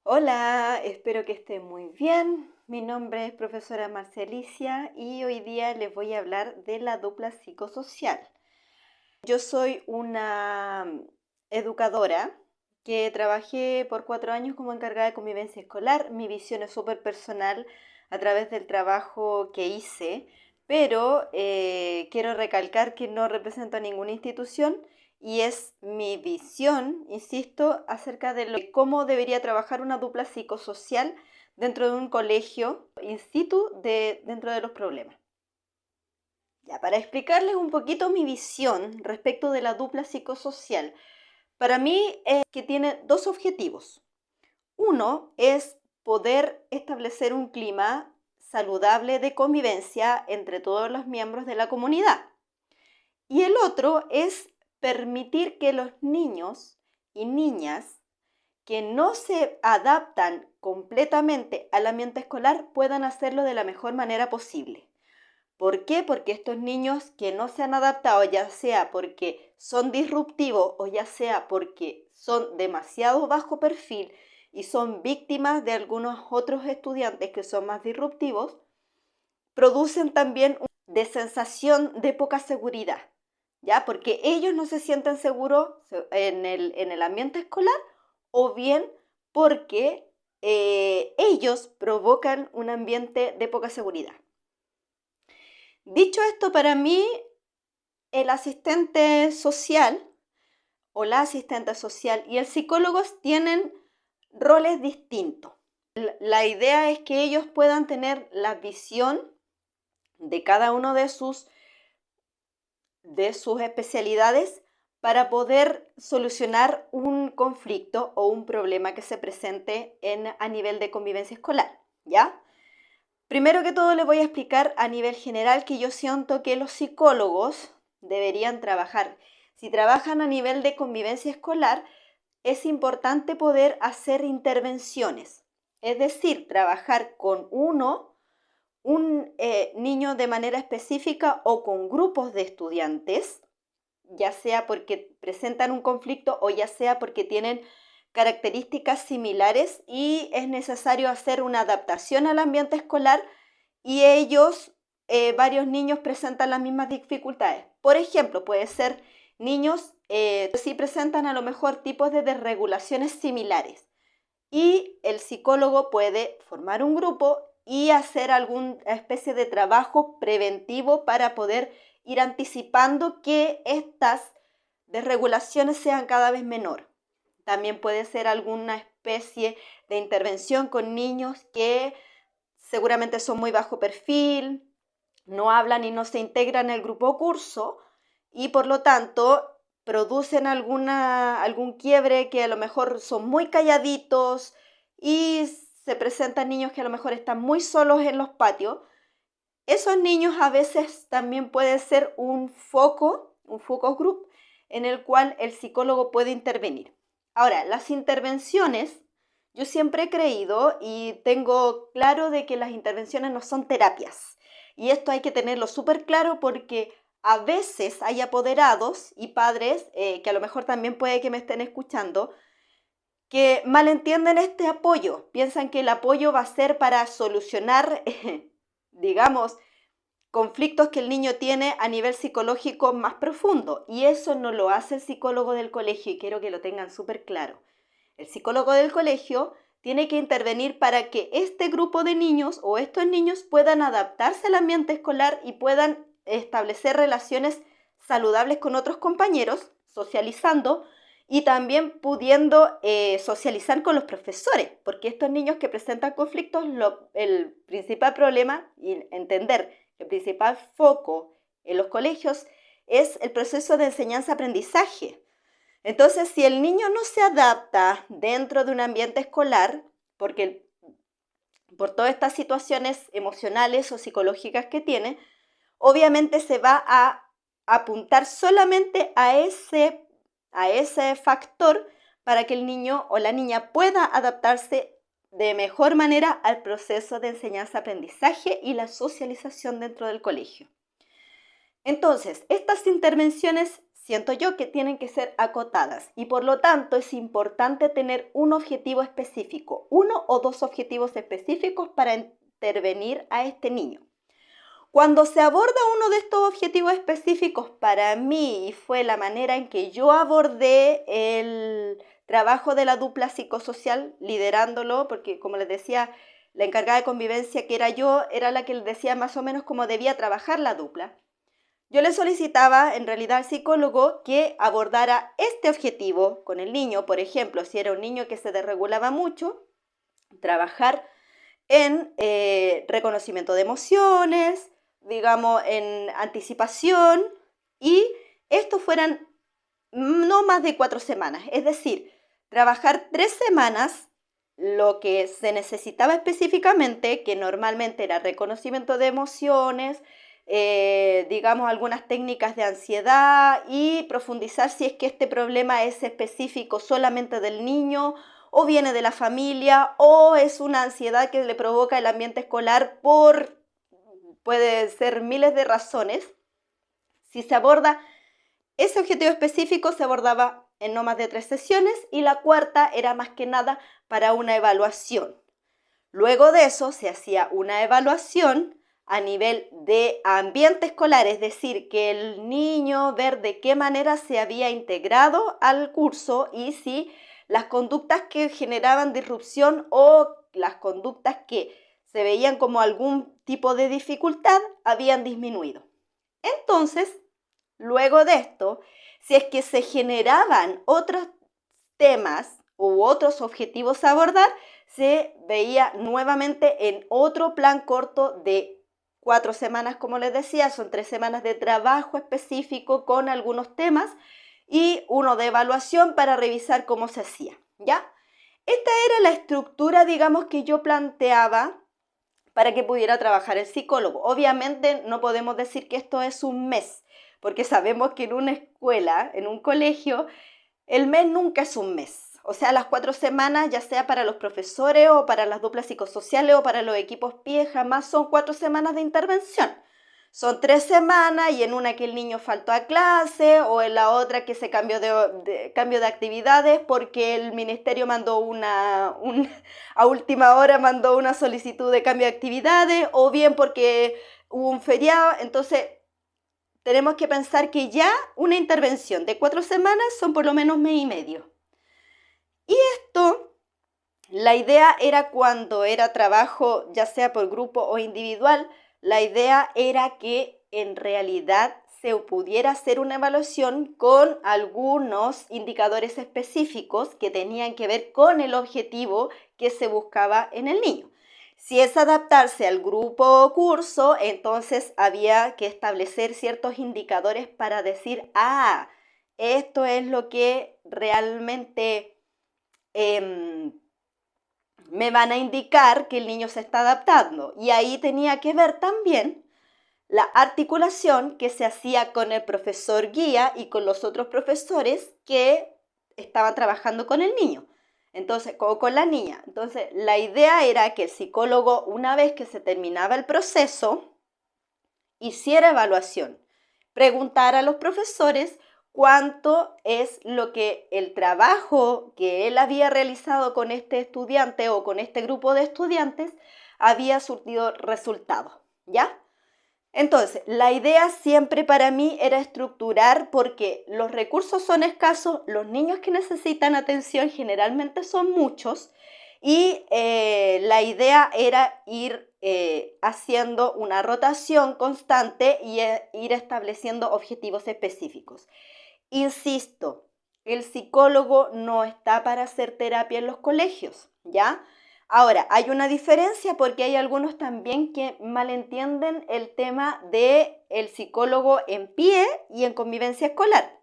Hola, espero que estén muy bien. Mi nombre es profesora Marcelicia y hoy día les voy a hablar de la dupla psicosocial. Yo soy una educadora que trabajé por 4 años como encargada de convivencia escolar. Mi visión es súper personal a través del trabajo que hice, pero quiero recalcar que no represento a ninguna institución y es mi visión, insisto, acerca de cómo debería trabajar una dupla psicosocial dentro de un colegio, in situ, dentro de los problemas. Ya, para explicarles un poquito mi visión respecto de la dupla psicosocial, para mí es que tiene dos objetivos. Uno es poder establecer un clima saludable de convivencia entre todos los miembros de la comunidad. Y el otro es permitir que los niños y niñas que no se adaptan completamente al ambiente escolar puedan hacerlo de la mejor manera posible. ¿Por qué? Porque estos niños que no se han adaptado, ya sea porque son disruptivos o ya sea porque son demasiado bajo perfil y son víctimas de algunos otros estudiantes que son más disruptivos, producen también de sensación de poca seguridad, ¿ya? Porque ellos no se sienten seguros en el ambiente escolar o bien porque ellos provocan un ambiente de poca seguridad. Dicho esto, para mí, el asistente social o la asistente social y el psicólogo tienen roles distintos. La idea es que ellos puedan tener la visión de cada uno de sus especialidades para poder solucionar un conflicto o un problema que se presente a nivel de convivencia escolar, ¿ya? Primero que todo les voy a explicar a nivel general que yo siento que los psicólogos deberían trabajar. Si trabajan a nivel de convivencia escolar, es importante poder hacer intervenciones, es decir, trabajar con un niño de manera específica o con grupos de estudiantes, ya sea porque presentan un conflicto o ya sea porque tienen características similares y es necesario hacer una adaptación al ambiente escolar y varios niños presentan las mismas dificultades. Por ejemplo, puede ser niños sí presentan a lo mejor tipos de desregulaciones similares y el psicólogo puede formar un grupo y hacer alguna especie de trabajo preventivo para poder ir anticipando que estas desregulaciones sean cada vez menor. También puede ser alguna especie de intervención con niños que seguramente son muy bajo perfil, no hablan y no se integran en el grupo o curso y por lo tanto producen algún quiebre, que a lo mejor son muy calladitos y se presentan niños que a lo mejor están muy solos en los patios. Esos niños a veces también puede ser un focus group en el cual el psicólogo puede intervenir. Ahora, las intervenciones, yo siempre he creído y tengo claro de que las intervenciones no son terapias. Y esto hay que tenerlo súper claro porque a veces hay apoderados y padres, que a lo mejor también puede que me estén escuchando, que malentienden este apoyo. Piensan que el apoyo va a ser para solucionar, digamos, conflictos que el niño tiene a nivel psicológico más profundo. Y eso no lo hace el psicólogo del colegio y quiero que lo tengan súper claro. El psicólogo del colegio tiene que intervenir para que este grupo de niños o estos niños puedan adaptarse al ambiente escolar y puedan establecer relaciones saludables con otros compañeros, socializando y también pudiendo socializar con los profesores, porque estos niños que presentan conflictos, el principal problema y entender el principal foco en los colegios es el proceso de enseñanza-aprendizaje. Entonces, si el niño no se adapta dentro de un ambiente escolar, por todas estas situaciones emocionales o psicológicas que tiene, obviamente se va a apuntar solamente a ese factor para que el niño o la niña pueda adaptarse de mejor manera al proceso de enseñanza-aprendizaje y la socialización dentro del colegio. Entonces, estas intervenciones siento yo que tienen que ser acotadas y por lo tanto es importante tener un objetivo específico, 1 o 2 objetivos específicos para intervenir a este niño. Cuando se aborda uno de estos objetivos específicos, para mí, y fue la manera en que yo abordé el trabajo de la dupla psicosocial, liderándolo, porque como les decía, la encargada de convivencia que era yo, era la que les decía más o menos cómo debía trabajar la dupla. Yo le solicitaba en realidad al psicólogo que abordara este objetivo con el niño, por ejemplo, si era un niño que se desregulaba mucho, trabajar en reconocimiento de emociones, digamos, en anticipación, y estos fueran no más de 4 semanas, es decir, trabajar 3 semanas lo que se necesitaba específicamente, que normalmente era reconocimiento de emociones, digamos, algunas técnicas de ansiedad y profundizar si es que este problema es específico solamente del niño o viene de la familia o es una ansiedad que le provoca el ambiente escolar puede ser miles de razones. Si se aborda ese objetivo específico, se abordaba en no más de 3 sesiones y la cuarta era más que nada para una evaluación. Luego de eso se hacía una evaluación a nivel de ambiente escolar, es decir, que el niño ver de qué manera se había integrado al curso y si las conductas que generaban disrupción o las conductas que se veían como algún tipo de dificultad habían disminuido. Entonces, luego de esto, si es que se generaban otros temas u otros objetivos a abordar, se veía nuevamente en otro plan corto de 4 semanas, como les decía, son 3 semanas de trabajo específico con algunos temas y uno de evaluación para revisar cómo se hacía, ¿ya? Esta era la estructura, digamos, que yo planteaba para que pudiera trabajar el psicólogo. Obviamente no podemos decir que esto es un mes, porque sabemos que en una escuela, en un colegio, el mes nunca es un mes. O sea, las 4 semanas, ya sea para los profesores o para las duplas psicosociales o para los equipos PIE, jamás son 4 semanas de intervención. Son 3 semanas y en una que el niño faltó a clase o en la otra que se cambió cambio de actividades porque el ministerio mandó a última hora mandó una solicitud de cambio de actividades o bien porque hubo un feriado. Entonces, tenemos que pensar que ya una intervención de 4 semanas son por lo menos mes y medio. Y esto, la idea era cuando era trabajo, ya sea por grupo o individual, la idea era que en realidad se pudiera hacer una evaluación con algunos indicadores específicos que tenían que ver con el objetivo que se buscaba en el niño. Si es adaptarse al grupo o curso, entonces había que establecer ciertos indicadores para decir, esto es lo que realmente me van a indicar que el niño se está adaptando. Y ahí tenía que ver también la articulación que se hacía con el profesor guía y con los otros profesores que estaban trabajando con el niño. Entonces, o con la niña. Entonces, la idea era que el psicólogo, una vez que se terminaba el proceso, hiciera evaluación, preguntara a los profesores cuánto es lo que el trabajo que él había realizado con este estudiante o con este grupo de estudiantes había surtido resultados, ¿ya? Entonces, la idea siempre para mí era estructurar porque los recursos son escasos, los niños que necesitan atención generalmente son muchos y la idea era ir haciendo una rotación constante y ir estableciendo objetivos específicos. Insisto, el psicólogo no está para hacer terapia en los colegios, ¿ya? Ahora, hay una diferencia porque hay algunos también que malentienden el tema del psicólogo en PIE y en convivencia escolar,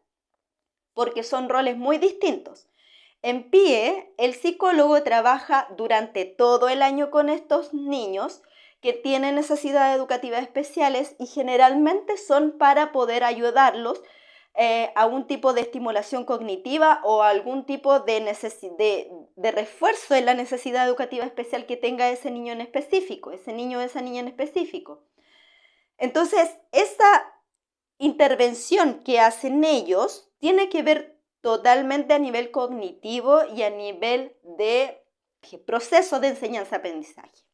porque son roles muy distintos. En PIE, el psicólogo trabaja durante todo el año con estos niños que tienen necesidades educativas especiales y generalmente son para poder ayudarlos a un tipo de estimulación cognitiva o algún tipo de refuerzo en la necesidad educativa especial que tenga ese niño en específico, ese niño o esa niña en específico. Entonces, esa intervención que hacen ellos tiene que ver totalmente a nivel cognitivo y a nivel de proceso de enseñanza-aprendizaje.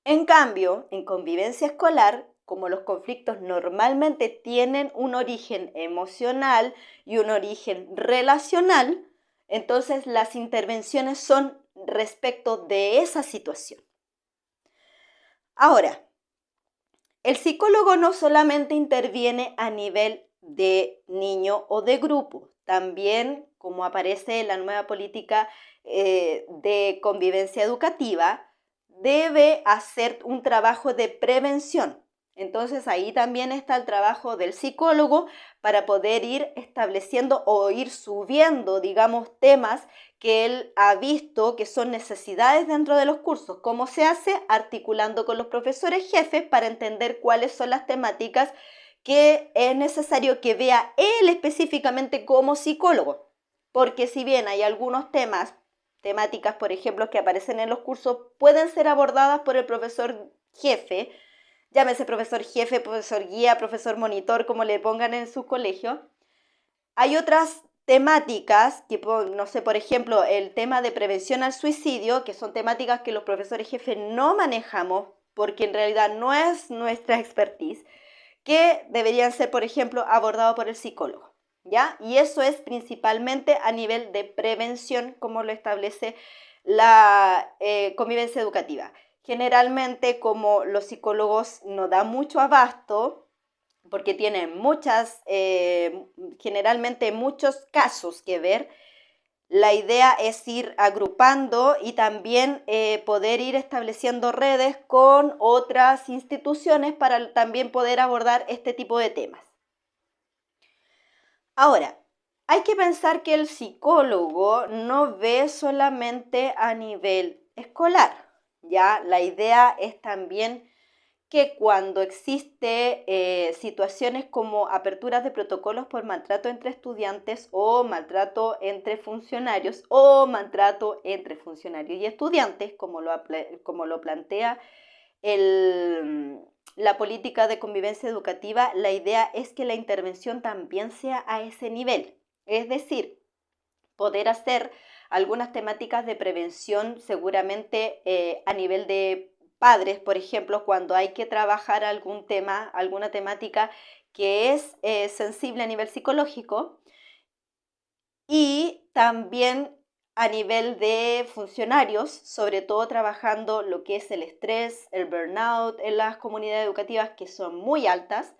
En cambio, en convivencia escolar, como los conflictos normalmente tienen un origen emocional y un origen relacional, entonces las intervenciones son respecto de esa situación. Ahora, el psicólogo no solamente interviene a nivel de niño o de grupo, también, como aparece en la nueva política de convivencia educativa, debe hacer un trabajo de prevención. Entonces ahí también está el trabajo del psicólogo para poder ir estableciendo o ir subiendo, digamos, temas que él ha visto que son necesidades dentro de los cursos. ¿Cómo se hace? Articulando con los profesores jefes para entender cuáles son las temáticas que es necesario que vea él específicamente como psicólogo. Porque si bien hay algunos temáticas, por ejemplo, que aparecen en los cursos, pueden ser abordadas por el profesor jefe, llámese profesor jefe, profesor guía, profesor monitor, como le pongan en su colegio. Hay otras temáticas, tipo, no sé, por ejemplo, el tema de prevención al suicidio, que son temáticas que los profesores jefes no manejamos, porque en realidad no es nuestra expertise, que deberían ser, por ejemplo, abordados por el psicólogo, ¿ya? Y eso es principalmente a nivel de prevención, como lo establece la convivencia educativa. Generalmente, como los psicólogos no dan mucho abasto, porque tienen generalmente muchos casos que ver, la idea es ir agrupando y también poder ir estableciendo redes con otras instituciones para también poder abordar este tipo de temas. Ahora, hay que pensar que el psicólogo no ve solamente a nivel escolar, ¿ya? La idea es también que cuando existe situaciones como aperturas de protocolos por maltrato entre estudiantes o maltrato entre funcionarios o maltrato entre funcionarios y estudiantes, como lo plantea la política de convivencia educativa, la idea es que la intervención también sea a ese nivel. Es decir, poder hacer algunas temáticas de prevención seguramente a nivel de padres, por ejemplo, cuando hay que trabajar algún tema, alguna temática que es sensible a nivel psicológico, y también a nivel de funcionarios, sobre todo trabajando lo que es el estrés, el burnout en las comunidades educativas que son muy altas.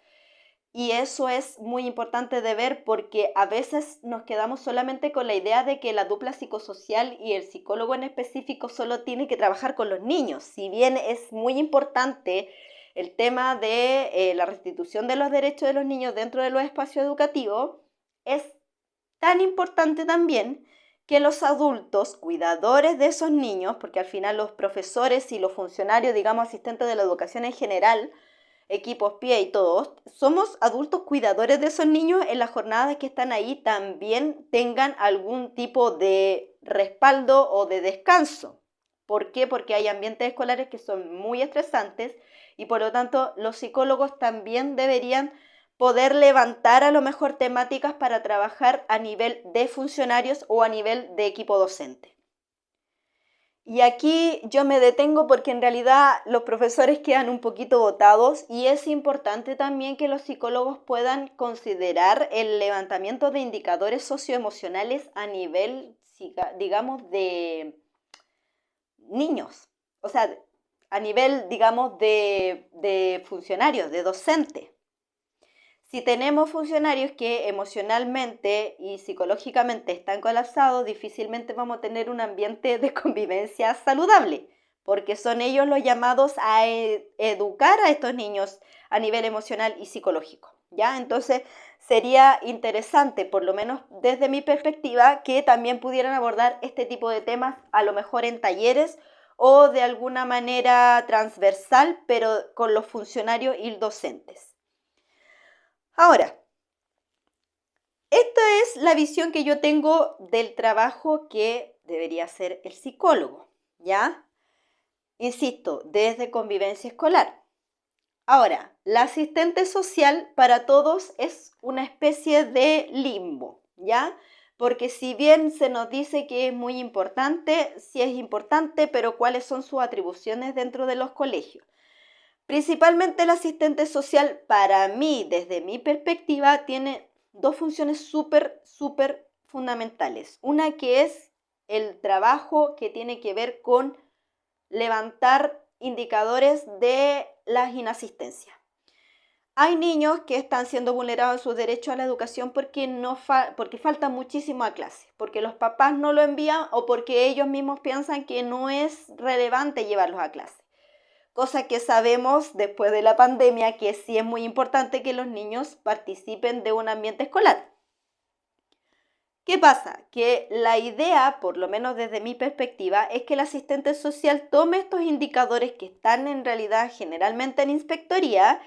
Y eso es muy importante de ver porque a veces nos quedamos solamente con la idea de que la dupla psicosocial y el psicólogo en específico solo tiene que trabajar con los niños. Si bien es muy importante el tema de la restitución de los derechos de los niños dentro de los espacios educativos, es tan importante también que los adultos, cuidadores de esos niños, porque al final los profesores y los funcionarios, digamos, asistentes de la educación en general, equipos, PIE y todos, somos adultos cuidadores de esos niños en las jornadas que están ahí, también tengan algún tipo de respaldo o de descanso. ¿Por qué? Porque hay ambientes escolares que son muy estresantes y por lo tanto los psicólogos también deberían poder levantar a lo mejor temáticas para trabajar a nivel de funcionarios o a nivel de equipo docente. Y aquí yo me detengo porque en realidad los profesores quedan un poquito botados y es importante también que los psicólogos puedan considerar el levantamiento de indicadores socioemocionales a nivel, digamos, de niños, o sea, a nivel, digamos, de funcionarios, de docentes. Si tenemos funcionarios que emocionalmente y psicológicamente están colapsados, difícilmente vamos a tener un ambiente de convivencia saludable, porque son ellos los llamados a educar a estos niños a nivel emocional y psicológico, ¿ya? Entonces, sería interesante, por lo menos desde mi perspectiva, que también pudieran abordar este tipo de temas, a lo mejor en talleres o de alguna manera transversal, pero con los funcionarios y docentes. Ahora, esta es la visión que yo tengo del trabajo que debería hacer el psicólogo, ¿ya? Insisto, desde convivencia escolar. Ahora, la asistente social para todos es una especie de limbo, ¿ya? Porque si bien se nos dice que es muy importante, sí es importante, pero ¿cuáles son sus atribuciones dentro de los colegios? Principalmente el asistente social, para mí, desde mi perspectiva, tiene dos funciones súper fundamentales. Una que es el trabajo que tiene que ver con levantar indicadores de las inasistencias. Hay niños que están siendo vulnerados en sus derechos a la educación porque, porque faltan muchísimo a clase, porque los papás no lo envían o porque ellos mismos piensan que no es relevante llevarlos a clase. Cosa que sabemos después de la pandemia que sí es muy importante que los niños participen de un ambiente escolar. ¿Qué pasa? Que la idea, por lo menos desde mi perspectiva, es que el asistente social tome estos indicadores que están en realidad generalmente en inspectoría,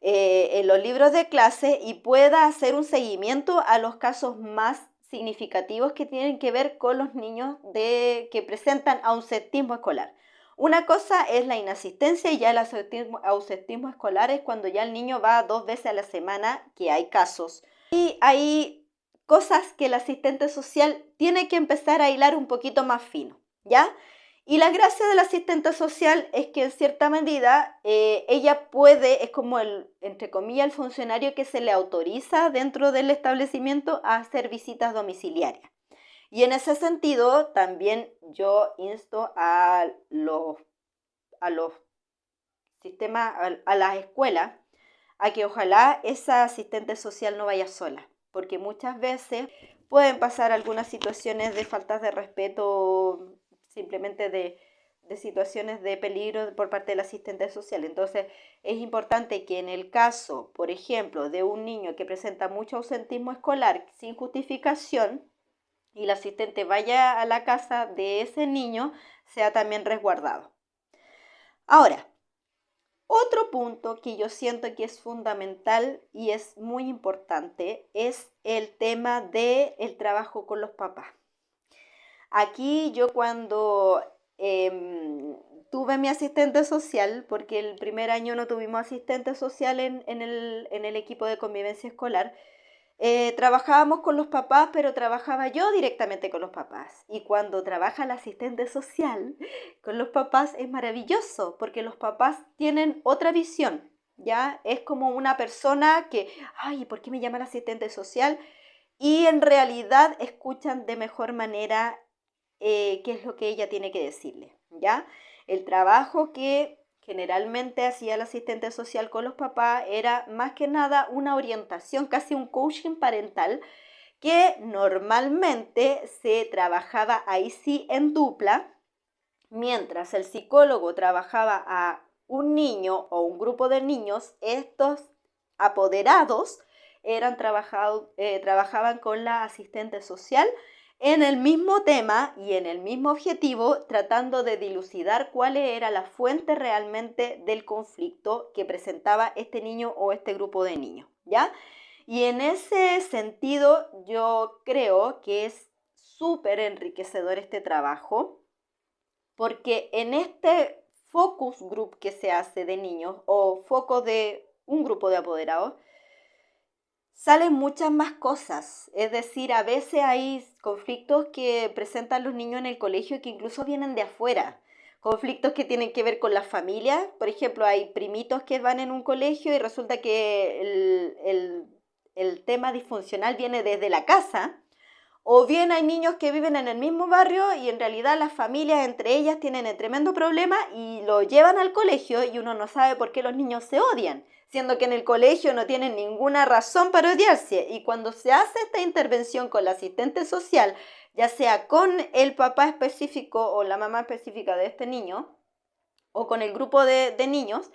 en los libros de clase y pueda hacer un seguimiento a los casos más significativos que tienen que ver con los niños que presentan ausentismo escolar. Una cosa es la inasistencia y ya el ausentismo escolar es cuando ya el niño va 2 veces a la semana, que hay casos. Y hay cosas que el asistente social tiene que empezar a hilar un poquito más fino, ¿ya? Y la gracia del asistente social es que en cierta medida ella puede, es como entre comillas, el funcionario que se le autoriza dentro del establecimiento a hacer visitas domiciliarias. Y en ese sentido también yo insto a los sistemas, a las escuelas, a que ojalá esa asistente social no vaya sola, porque muchas veces pueden pasar algunas situaciones de faltas de respeto, simplemente de situaciones de peligro por parte del asistente social. Entonces es importante que en el caso, por ejemplo, de un niño que presenta mucho ausentismo escolar sin justificación y el asistente vaya a la casa de ese niño, sea también resguardado. Ahora, otro punto que yo siento que es fundamental y es muy importante es el tema del trabajo con los papás. Aquí yo cuando tuve mi asistente social, porque el primer año no tuvimos asistente social en el equipo de convivencia escolar, trabajábamos con los papás, pero trabajaba yo directamente con los papás. Y cuando trabaja el asistente social con los papás es maravilloso, porque los papás tienen otra visión, ¿ya? Es como una persona que, ay, ¿por qué me llama el asistente social? Y en realidad escuchan de mejor manera qué es lo que ella tiene que decirle, ¿ya? El trabajo que generalmente hacía el asistente social con los papás era más que nada una orientación, casi un coaching parental, que normalmente se trabajaba ahí sí en dupla, mientras el psicólogo trabajaba a un niño o un grupo de niños, estos apoderados trabajaban con la asistente social en el mismo tema y en el mismo objetivo, tratando de dilucidar cuál era la fuente realmente del conflicto que presentaba este niño o este grupo de niños, ¿ya? Y en ese sentido, yo creo que es súper enriquecedor este trabajo, porque en este focus group que se hace de niños o foco de un grupo de apoderados, salen muchas más cosas. Es decir, a veces hay conflictos que presentan los niños en el colegio que incluso vienen de afuera. Conflictos que tienen que ver con las familias. Por ejemplo, hay primitos que van en un colegio y resulta que el tema disfuncional viene desde la casa. O bien hay niños que viven en el mismo barrio y en realidad las familias entre ellas tienen el tremendo problema y lo llevan al colegio y uno no sabe por qué los niños se odian, siendo que en el colegio no tienen ninguna razón para odiarse. Y cuando se hace esta intervención con la asistente social, ya sea con el papá específico o la mamá específica de este niño, o con el grupo de niños,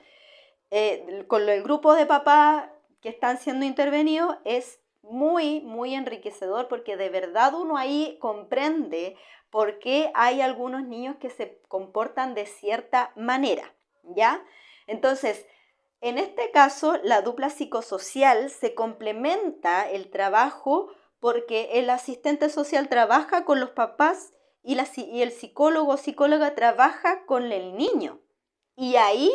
con el grupo de papás que están siendo intervenidos, es muy enriquecedor porque de verdad uno ahí comprende por qué hay algunos niños que se comportan de cierta manera, ¿ya? Entonces, en este caso, la dupla psicosocial se complementa el trabajo porque el asistente social trabaja con los papás y el psicólogo o psicóloga trabaja con el niño. Y ahí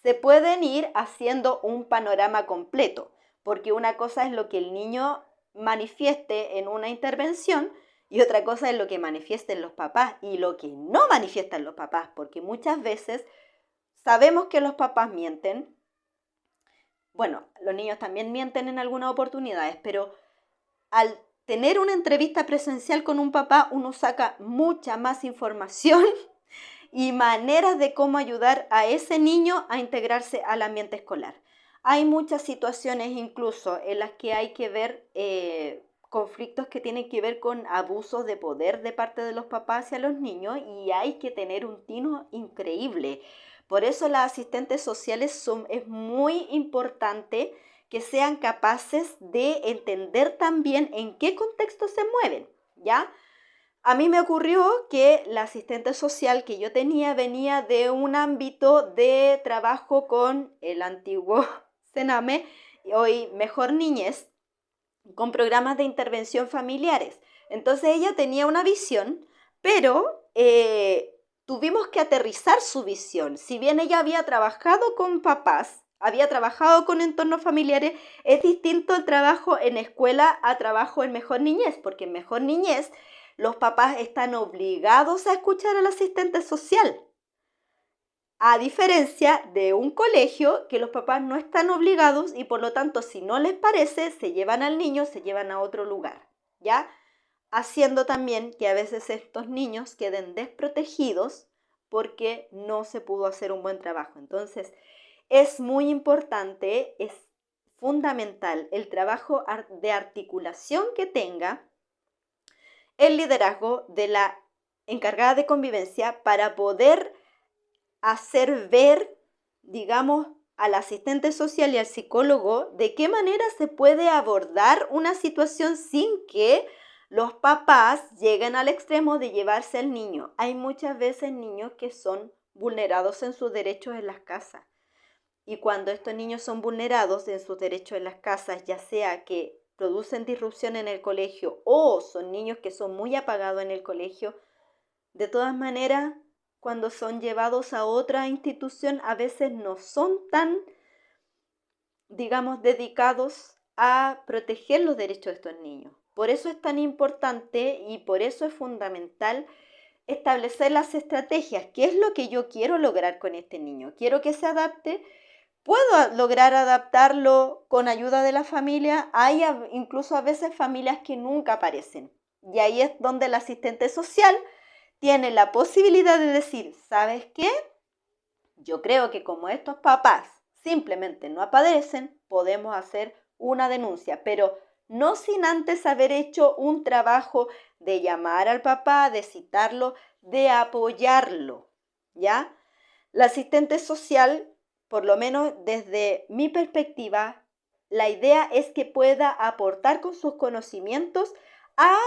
se pueden ir haciendo un panorama completo, porque una cosa es lo que el niño manifieste en una intervención y otra cosa es lo que manifiesten los papás y lo que no manifiestan los papás, porque muchas veces sabemos que los papás mienten. Bueno, los niños también mienten en algunas oportunidades, pero al tener una entrevista presencial con un papá, uno saca mucha más información y maneras de cómo ayudar a ese niño a integrarse al ambiente escolar. Hay muchas situaciones incluso en las que hay que ver conflictos que tienen que ver con abusos de poder de parte de los papás hacia los niños y hay que tener un tino increíble. Por eso las asistentes sociales es muy importante que sean capaces de entender también en qué contexto se mueven, ¿ya? A mí me ocurrió que la asistente social que yo tenía venía de un ámbito de trabajo con el antiguo Sename, hoy Mejor Niñez, con programas de intervención familiares. Entonces ella tenía una visión, pero tuvimos que aterrizar su visión. Si bien ella había trabajado con papás, había trabajado con entornos familiares, es distinto el trabajo en escuela a trabajo en Mejor Niñez, porque en Mejor Niñez los papás están obligados a escuchar al asistente social. A diferencia de un colegio que los papás no están obligados y por lo tanto si no les parece se llevan al niño, se llevan a otro lugar, ¿ya? Haciendo también que a veces estos niños queden desprotegidos porque no se pudo hacer un buen trabajo. Entonces es muy importante, es fundamental el trabajo de articulación que tenga el liderazgo de la encargada de convivencia para poder hacer ver, digamos, al asistente social y al psicólogo de qué manera se puede abordar una situación sin que los papás lleguen al extremo de llevarse al niño. Hay muchas veces niños que son vulnerados en sus derechos en las casas. Y cuando estos niños son vulnerados en sus derechos en las casas, ya sea que producen disrupción en el colegio o son niños que son muy apagados en el colegio, de todas maneras, cuando son llevados a otra institución, a veces no son tan, digamos, dedicados a proteger los derechos de estos niños. Por eso es tan importante y por eso es fundamental establecer las estrategias. ¿Qué es lo que yo quiero lograr con este niño? ¿Quiero que se adapte? ¿Puedo lograr adaptarlo con ayuda de la familia? Hay incluso a veces familias que nunca aparecen. Y ahí es donde el asistente social tiene la posibilidad de decir, ¿sabes qué? Yo creo que como estos papás simplemente no aparecen, podemos hacer una denuncia, pero no sin antes haber hecho un trabajo de llamar al papá, de citarlo, de apoyarlo, ¿ya? La asistente social, por lo menos desde mi perspectiva, la idea es que pueda aportar con sus conocimientos a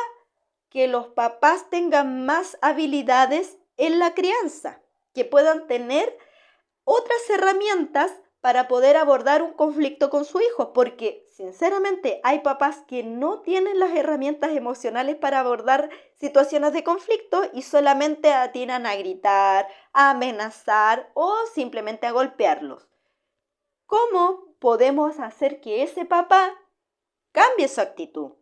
que los papás tengan más habilidades en la crianza, que puedan tener otras herramientas para poder abordar un conflicto con su hijo, porque sinceramente hay papás que no tienen las herramientas emocionales para abordar situaciones de conflicto y solamente atinan a gritar, a amenazar o simplemente a golpearlos. ¿Cómo podemos hacer que ese papá cambie su actitud?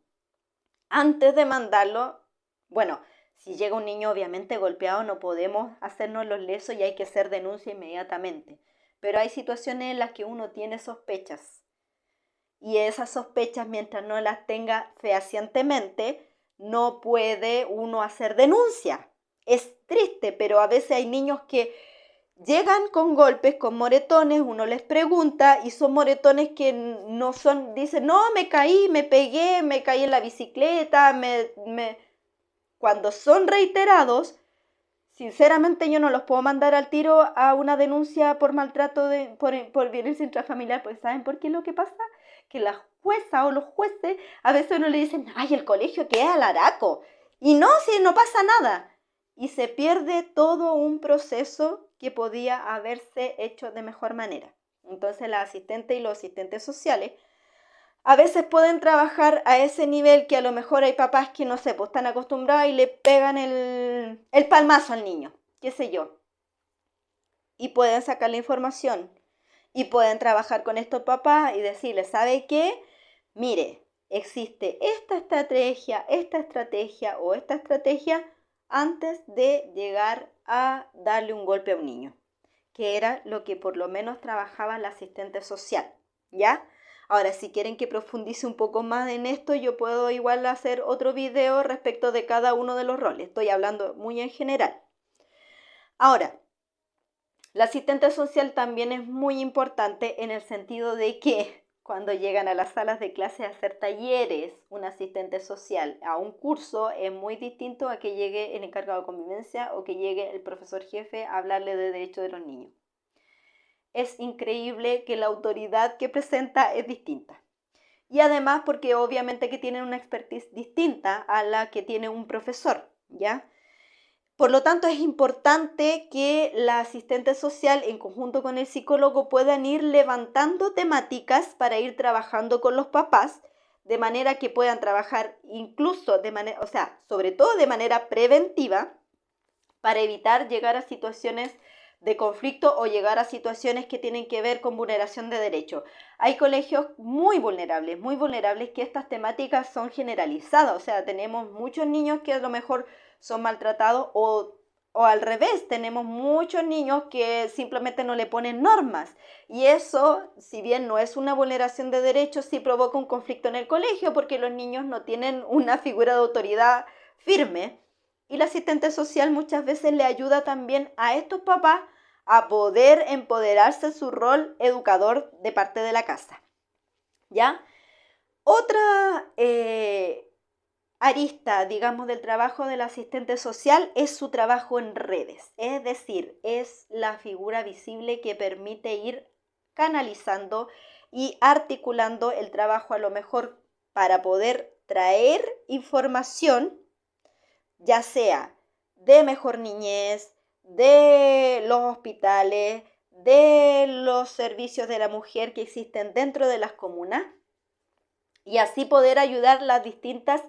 Antes de mandarlo, bueno, si llega un niño obviamente golpeado no podemos hacernos los lesos y hay que hacer denuncia inmediatamente. Pero hay situaciones en las que uno tiene sospechas y esas sospechas mientras no las tenga fehacientemente no puede uno hacer denuncia. Es triste, pero a veces hay niños que llegan con golpes, con moretones, uno les pregunta y son moretones que no son, dicen, no, me caí, me pegué, me caí en la bicicleta, Cuando son reiterados, sinceramente yo no los puedo mandar al tiro a una denuncia por maltrato, por violencia intrafamiliar, pues ¿saben por qué es lo que pasa? Que la jueza o los jueces a veces uno le dicen, ay, el colegio que es Alaraco, y no, si no pasa nada. Y se pierde todo un proceso que podía haberse hecho de mejor manera. Entonces la asistente y los asistentes sociales a veces pueden trabajar a ese nivel que a lo mejor hay papás que no sé, pues están acostumbrados y le pegan el palmazo al niño, qué sé yo. Y pueden sacar la información. Y pueden trabajar con estos papás y decirles, ¿sabe qué? Mire, existe esta estrategia o esta estrategia antes de llegar a darle un golpe a un niño, que era lo que por lo menos trabajaba la asistente social, ¿ya? Ahora, si quieren que profundice un poco más en esto, yo puedo igual hacer otro video respecto de cada uno de los roles. Estoy hablando muy en general. Ahora, la asistente social también es muy importante en el sentido de que cuando llegan a las salas de clase a hacer talleres, un asistente social a un curso es muy distinto a que llegue el encargado de convivencia o que llegue el profesor jefe a hablarle de derechos de los niños. Es increíble que la autoridad que presenta es distinta. Y además porque obviamente que tienen una expertise distinta a la que tiene un profesor, ¿ya? Por lo tanto, es importante que la asistente social en conjunto con el psicólogo puedan ir levantando temáticas para ir trabajando con los papás, de manera que puedan trabajar incluso sobre todo de manera preventiva, para evitar llegar a situaciones de conflicto o llegar a situaciones que tienen que ver con vulneración de derechos. Hay colegios muy vulnerables que estas temáticas son generalizadas, o sea, tenemos muchos niños que a lo mejor son maltratados o al revés, tenemos muchos niños que simplemente no le ponen normas y eso, si bien no es una vulneración de derechos, sí provoca un conflicto en el colegio porque los niños no tienen una figura de autoridad firme y la asistente social muchas veces le ayuda también a estos papás a poder empoderarse en su rol educador de parte de la casa, ¿ya? Otra arista, digamos, del trabajo del asistente social es su trabajo en redes, es decir, es la figura visible que permite ir canalizando y articulando el trabajo a lo mejor para poder traer información, ya sea de mejor niñez, de los hospitales, de los servicios de la mujer que existen dentro de las comunas y así poder ayudar las distintas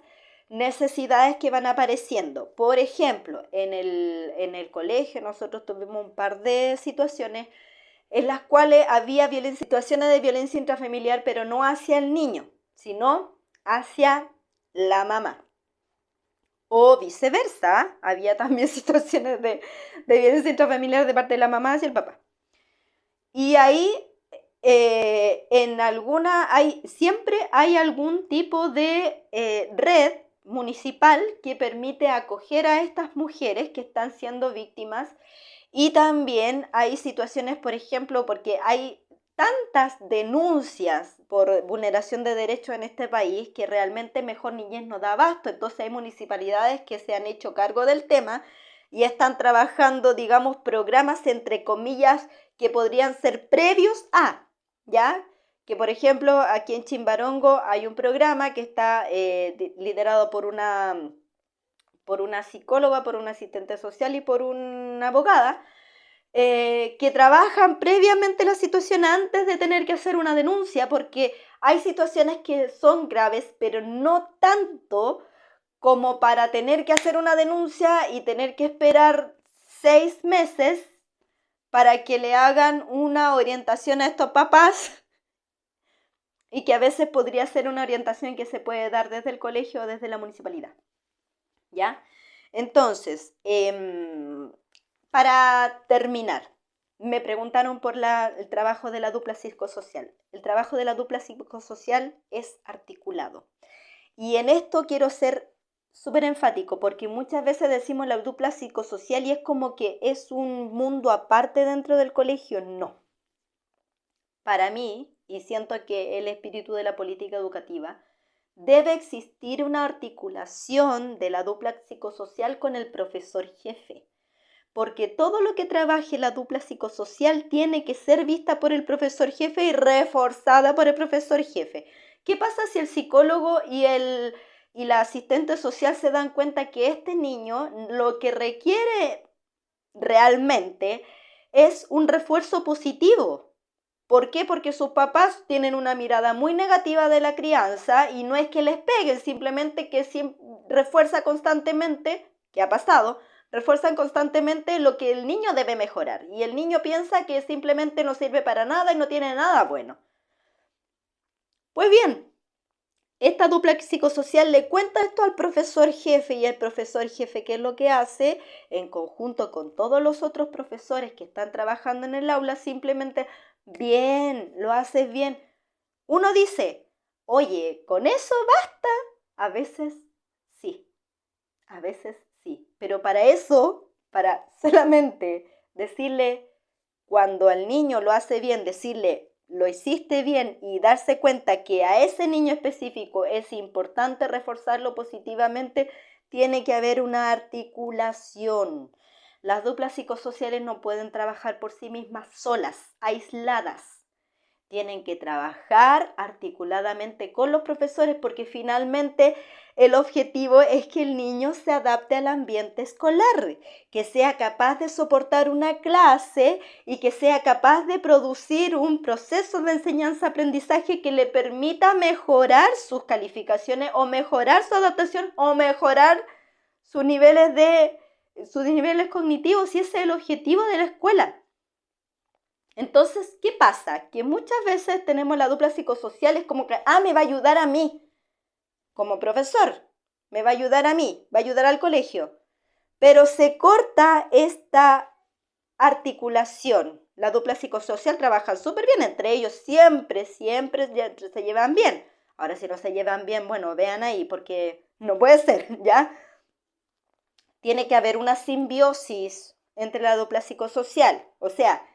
necesidades que van apareciendo. Por ejemplo, en el colegio nosotros tuvimos un par de situaciones en las cuales había situaciones de violencia intrafamiliar, pero no hacia el niño, sino hacia la mamá. O viceversa, había también situaciones de violencia intrafamiliar de parte de la mamá hacia el papá. Y ahí siempre hay algún tipo de red municipal que permite acoger a estas mujeres que están siendo víctimas y también hay situaciones, por ejemplo, porque hay tantas denuncias por vulneración de derechos en este país que realmente Mejor Niñez no da abasto. Entonces hay municipalidades que se han hecho cargo del tema y están trabajando, digamos, programas entre comillas que podrían ser previos a, ¿ya? Que por ejemplo aquí en Chimbarongo hay un programa que está liderado por una psicóloga, por una asistente social y por una abogada, que trabajan previamente la situación antes de tener que hacer una denuncia, porque hay situaciones que son graves, pero no tanto como para tener que hacer una denuncia y tener que esperar 6 meses para que le hagan una orientación a estos papás y que a veces podría ser una orientación que se puede dar desde el colegio o desde la municipalidad, ¿ya? Entonces, para terminar, me preguntaron por el trabajo de la dupla psicosocial. El trabajo de la dupla psicosocial es articulado. Y en esto quiero ser súper enfático, porque muchas veces decimos la dupla psicosocial y es como que es un mundo aparte dentro del colegio. No. Para mí, y siento que el espíritu de la política educativa, debe existir una articulación de la dupla psicosocial con el profesor jefe. Porque todo lo que trabaje la dupla psicosocial tiene que ser vista por el profesor jefe y reforzada por el profesor jefe. ¿Qué pasa si el psicólogo y la asistente social se dan cuenta que este niño lo que requiere realmente es un refuerzo positivo? ¿Por qué? Porque sus papás tienen una mirada muy negativa de la crianza y no es que les peguen, simplemente que refuerza constantemente, ¿qué ha pasado?, refuerzan constantemente lo que el niño debe mejorar. Y el niño piensa que simplemente no sirve para nada y no tiene nada bueno. Pues bien, esta dupla psicosocial le cuenta esto al profesor jefe y el profesor jefe, ¿qué es lo que hace? En conjunto con todos los otros profesores que están trabajando en el aula, simplemente, bien, lo haces bien. Uno dice, oye, ¿con eso basta? A veces sí, pero para eso, para solamente decirle, cuando el niño lo hace bien, decirle, lo hiciste bien y darse cuenta que a ese niño específico es importante reforzarlo positivamente, tiene que haber una articulación. Las duplas psicosociales no pueden trabajar por sí mismas solas, aisladas. Tienen que trabajar articuladamente con los profesores porque finalmente el objetivo es que el niño se adapte al ambiente escolar, que sea capaz de soportar una clase y que sea capaz de producir un proceso de enseñanza-aprendizaje que le permita mejorar sus calificaciones o mejorar su adaptación o mejorar sus niveles cognitivos, y ese es el objetivo de la escuela. Entonces, ¿qué pasa? Que muchas veces tenemos la dupla psicosocial, es como que, me va a ayudar a mí, como profesor, me va a ayudar a mí, va a ayudar al colegio. Pero se corta esta articulación. La dupla psicosocial trabaja súper bien, entre ellos siempre se llevan bien. Ahora, si no se llevan bien, bueno, vean ahí, porque no puede ser, ¿ya? Tiene que haber una simbiosis entre la dupla psicosocial, o sea,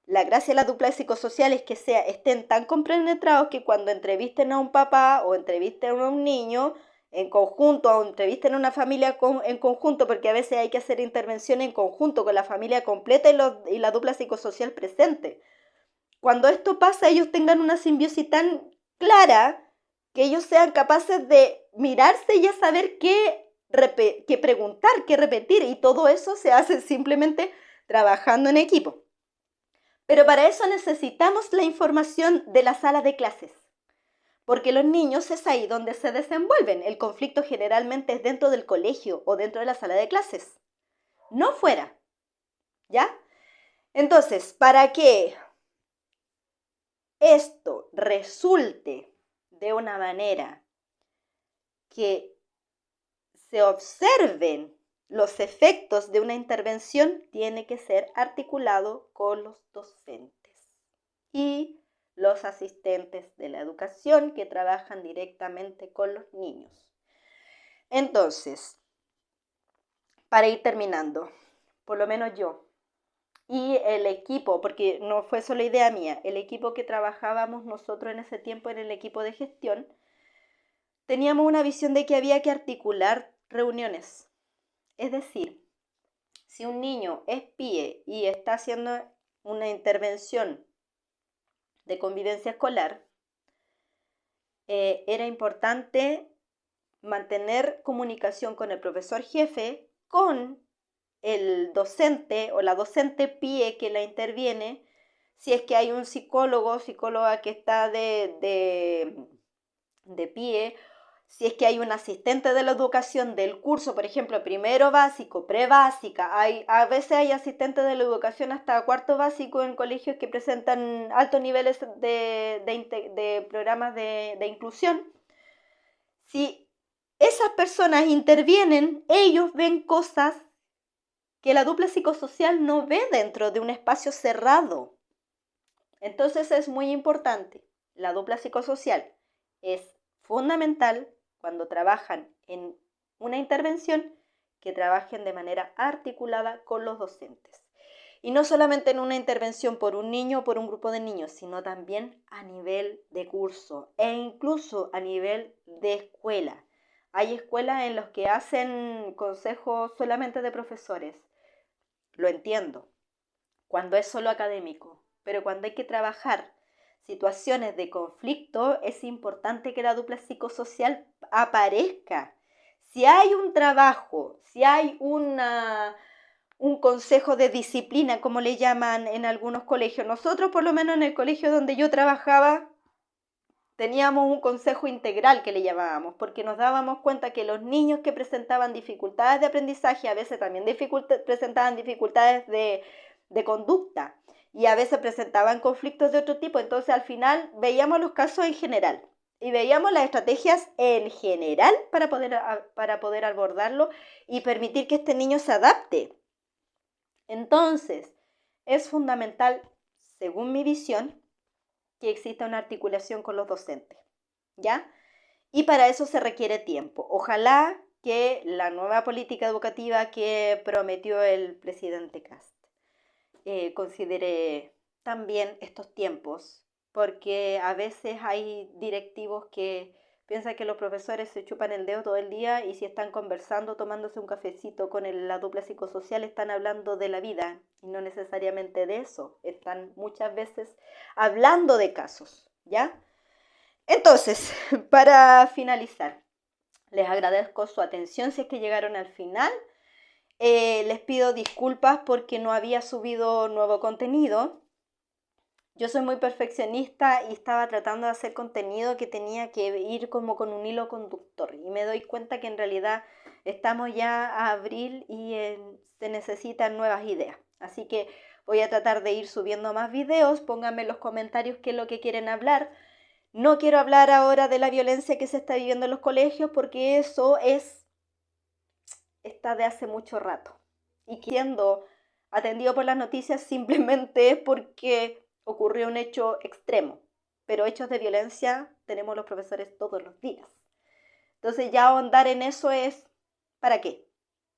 la gracia de la dupla psicosocial es que estén tan compenetrados que cuando entrevisten a un papá o entrevisten a un niño en conjunto o entrevisten a una familia en conjunto, porque a veces hay que hacer intervención en conjunto con la familia completa y la dupla psicosocial presente. Cuando esto pasa, ellos tengan una simbiosis tan clara que ellos sean capaces de mirarse y ya saber qué preguntar, qué repetir, y todo eso se hace simplemente trabajando en equipo. Pero para eso necesitamos la información de la sala de clases, porque los niños es ahí donde se desenvuelven. El conflicto generalmente es dentro del colegio o dentro de la sala de clases, no fuera, ¿ya? Entonces, para que esto resulte de una manera que se observen los efectos de una intervención, tiene que ser articulado con los docentes y los asistentes de la educación que trabajan directamente con los niños. Entonces, para ir terminando, por lo menos yo y el equipo, porque no fue solo idea mía, el equipo que trabajábamos nosotros en ese tiempo en el equipo de gestión, teníamos una visión de que había que articular reuniones. Es decir, si un niño es PIE y está haciendo una intervención de convivencia escolar, era importante mantener comunicación con el profesor jefe, con el docente o la docente PIE que la interviene, si es que hay un psicóloga que está de PIE, si es que hay un asistente de la educación del curso, por ejemplo, primero básico, prebásica, a veces hay asistentes de la educación hasta cuarto básico en colegios que presentan altos niveles de programas de inclusión. Si esas personas intervienen, ellos ven cosas que la dupla psicosocial no ve dentro de un espacio cerrado. Entonces es muy importante. La dupla psicosocial es fundamental cuando trabajan en una intervención, que trabajen de manera articulada con los docentes. Y no solamente en una intervención por un niño o por un grupo de niños, sino también a nivel de curso e incluso a nivel de escuela. Hay escuelas en las que hacen consejos solamente de profesores. Lo entiendo, cuando es solo académico, pero cuando hay que trabajar situaciones de conflicto, es importante que la dupla psicosocial aparezca. Si hay un trabajo, si hay un consejo de disciplina, como le llaman en algunos colegios, nosotros por lo menos en el colegio donde yo trabajaba, teníamos un consejo integral que le llamábamos, porque nos dábamos cuenta que los niños que presentaban dificultades de aprendizaje a veces también presentaban dificultades de conducta y a veces presentaban conflictos de otro tipo. Entonces al final veíamos los casos en general y veíamos las estrategias en general para poder abordarlo y permitir que este niño se adapte. Entonces es fundamental, según mi visión, que exista una articulación con los docentes, ¿ya? Y para eso se requiere tiempo. Ojalá que la nueva política educativa que prometió el presidente Kast considere también estos tiempos, porque a veces hay directivos que piensan que los profesores se chupan el dedo todo el día y si están conversando, tomándose un cafecito con la dupla psicosocial, están hablando de la vida y no necesariamente de eso. Están muchas veces hablando de casos, ¿ya? Entonces, para finalizar, les agradezco su atención si es que llegaron al final. Les pido disculpas porque no había subido nuevo contenido. Yo soy muy perfeccionista y estaba tratando de hacer contenido que tenía que ir como con un hilo conductor. Y me doy cuenta que en realidad estamos ya a abril y se necesitan nuevas ideas. Así que voy a tratar de ir subiendo más videos. Pónganme en los comentarios qué es lo que quieren hablar. No quiero hablar ahora de la violencia que se está viviendo en los colegios porque eso está de hace mucho rato. Y siendo atendido por las noticias simplemente porque ocurrió un hecho extremo. Pero hechos de violencia tenemos los profesores todos los días. Entonces ya ahondar en eso es, ¿para qué?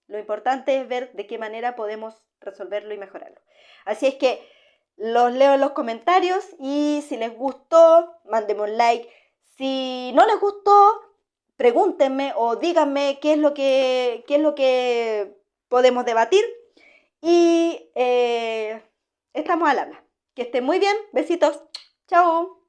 Lo importante es ver de qué manera podemos resolverlo y mejorarlo. Así es que los leo en los comentarios y si les gustó, mándenme un like. Si no les gustó, pregúntenme o díganme qué es lo que podemos debatir. Y estamos al habla. Que estén muy bien. Besitos. Chao.